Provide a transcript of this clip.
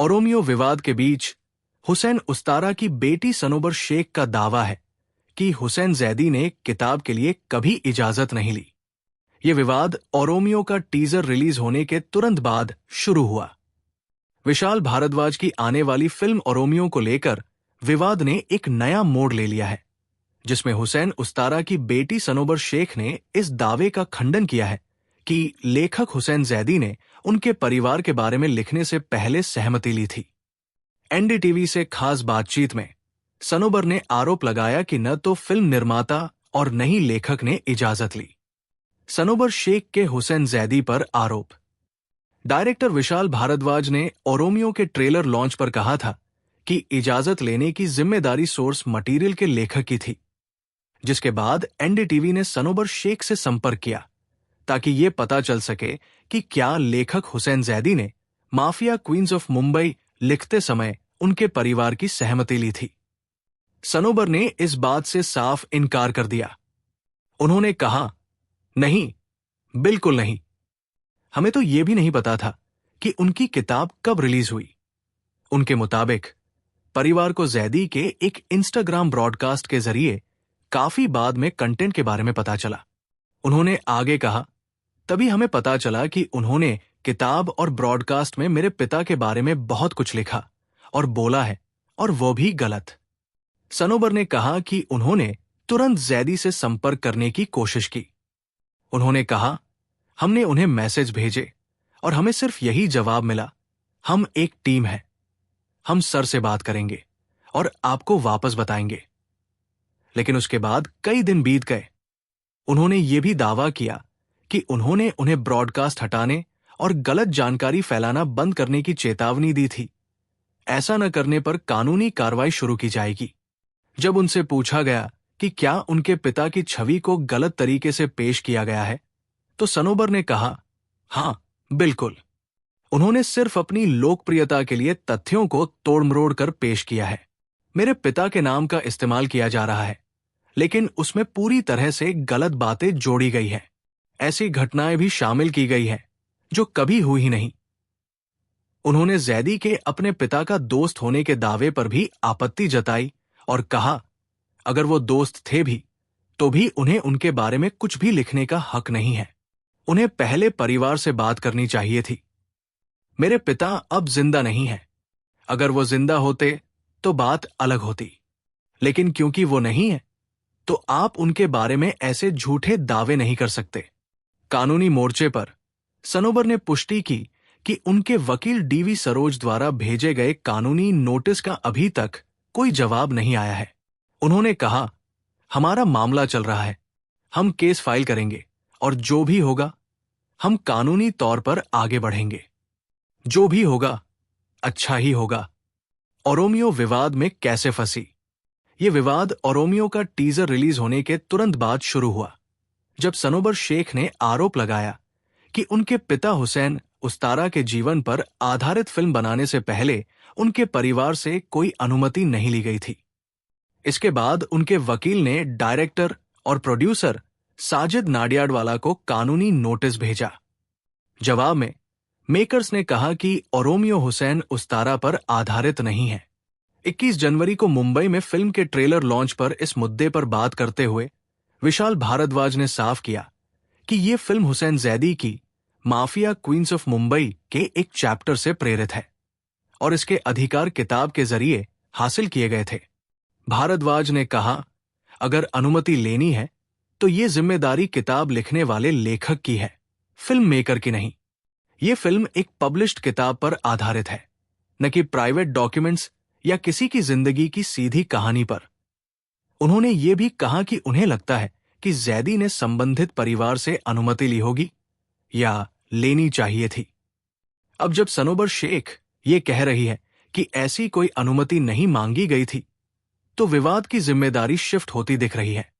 ओरोमियो विवाद के बीच हुसैन उस्तारा की बेटी सनोबर शेख का दावा है कि हुसैन जैदी ने किताब के लिए कभी इजाजत नहीं ली। ये विवाद ओरोमियो का टीजर रिलीज होने के तुरंत बाद शुरू हुआ। विशाल भारद्वाज की आने वाली फिल्म ओरोमियो को लेकर विवाद ने एक नया मोड़ ले लिया है, जिसमें हुसैन उस्तारा की बेटी सनोबर शेख ने इस दावे का खंडन किया है कि लेखक हुसैन जैदी ने उनके परिवार के बारे में लिखने से पहले सहमति ली थी। एनडीटीवी से खास बातचीत में सनोबर ने आरोप लगाया कि न तो फिल्म निर्माता और न ही लेखक ने इजाजत ली। सनोबर शेख के हुसैन जैदी पर आरोप। डायरेक्टर विशाल भारद्वाज ने ओरोमियो के ट्रेलर लॉन्च पर कहा था कि इजाजत लेने की जिम्मेदारी सोर्स मटेरियल के लेखक की थी, जिसके बाद एनडीटीवी ने सनोबर शेख से संपर्क किया ताकि ये पता चल सके कि क्या लेखक हुसैन जैदी ने माफिया क्वींस ऑफ मुंबई लिखते समय उनके परिवार की सहमति ली थी। सनोबर ने इस बात से साफ इनकार कर दिया। उन्होंने कहा, नहीं, बिल्कुल नहीं। हमें तो यह भी नहीं पता था कि उनकी किताब कब रिलीज हुई। उनके मुताबिक परिवार को जैदी के एक इंस्टाग्राम ब्रॉडकास्ट के जरिए काफी बाद में कंटेंट के बारे में पता चला। उन्होंने आगे कहा, तभी हमें पता चला कि उन्होंने किताब और ब्रॉडकास्ट में मेरे पिता के बारे में बहुत कुछ लिखा और बोला है, और वो भी गलत। सनोबर ने कहा कि उन्होंने तुरंत जैदी से संपर्क करने की कोशिश की। उन्होंने कहा, हमने उन्हें मैसेज भेजे और हमें सिर्फ यही जवाब मिला, हम एक टीम है, हम सर से बात करेंगे और आपको वापस बताएंगे। लेकिन उसके बाद कई दिन बीत गए। उन्होंने ये भी दावा किया कि उन्होंने उन्हें ब्रॉडकास्ट हटाने और गलत जानकारी फैलाना बंद करने की चेतावनी दी थी। ऐसा न करने पर कानूनी कार्रवाई शुरू की जाएगी। जब उनसे पूछा गया कि क्या उनके पिता की छवि को गलत तरीके से पेश किया गया है, तो सनोबर ने कहा, हां, बिल्कुल। उन्होंने सिर्फ अपनी लोकप्रियता के लिए तथ्यों को तोड़-मरोड़ कर पेश किया है। मेरे पिता के नाम का इस्तेमाल किया जा रहा है, लेकिन उसमें पूरी तरह से गलत बातें जोड़ी गई हैं। ऐसी घटनाएं भी शामिल की गई हैं जो कभी हुई ही नहीं। उन्होंने जैदी के अपने पिता का दोस्त होने के दावे पर भी आपत्ति जताई और कहा, अगर वो दोस्त थे भी, तो भी उन्हें उनके बारे में कुछ भी लिखने का हक नहीं है। उन्हें पहले परिवार से बात करनी चाहिए थी। मेरे पिता अब जिंदा नहीं है। अगर वो जिंदा होते तो बात अलग होती, लेकिन क्योंकि वो नहीं है, तो आप उनके बारे में ऐसे झूठे दावे नहीं कर सकते। कानूनी मोर्चे पर सनोबर ने पुष्टि की कि उनके वकील डीवी सरोज द्वारा भेजे गए कानूनी नोटिस का अभी तक कोई जवाब नहीं आया है। उन्होंने कहा, हमारा मामला चल रहा है, हम केस फाइल करेंगे और जो भी होगा हम कानूनी तौर पर आगे बढ़ेंगे। जो भी होगा अच्छा ही होगा। ओरोमियो विवाद में कैसे फंसी? ये विवाद ओरोमियो का टीजर रिलीज होने के तुरंत बाद शुरू हुआ, जब सनोबर शेख ने आरोप लगाया कि उनके पिता हुसैन उस्तारा के जीवन पर आधारित फिल्म बनाने से पहले उनके परिवार से कोई अनुमति नहीं ली गई थी। इसके बाद उनके वकील ने डायरेक्टर और प्रोड्यूसर साजिद नाडियाडवाला को कानूनी नोटिस भेजा। जवाब में मेकर्स ने कहा कि ओरोमियो हुसैन उस्तारा पर आधारित नहीं है। 21 जनवरी को मुंबई में फिल्म के ट्रेलर लॉन्च पर इस मुद्दे पर बात करते हुए विशाल भारद्वाज ने साफ किया कि ये फिल्म हुसैन जैदी की माफिया क्वींस ऑफ मुंबई के एक चैप्टर से प्रेरित है और इसके अधिकार किताब के जरिए हासिल किए गए थे। भारद्वाज ने कहा, अगर अनुमति लेनी है तो ये जिम्मेदारी किताब लिखने वाले लेखक की है, फिल्म मेकर की नहीं। ये फिल्म एक पब्लिश्ड किताब पर आधारित है, न कि प्राइवेट डॉक्यूमेंट्स या किसी की जिंदगी की सीधी कहानी पर। उन्होंने ये भी कहा कि उन्हें लगता है कि जैदी ने संबंधित परिवार से अनुमति ली होगी या लेनी चाहिए थी। अब जब सनोबर शेख ये कह रही है कि ऐसी कोई अनुमति नहीं मांगी गई थी, तो विवाद की जिम्मेदारी शिफ्ट होती दिख रही है।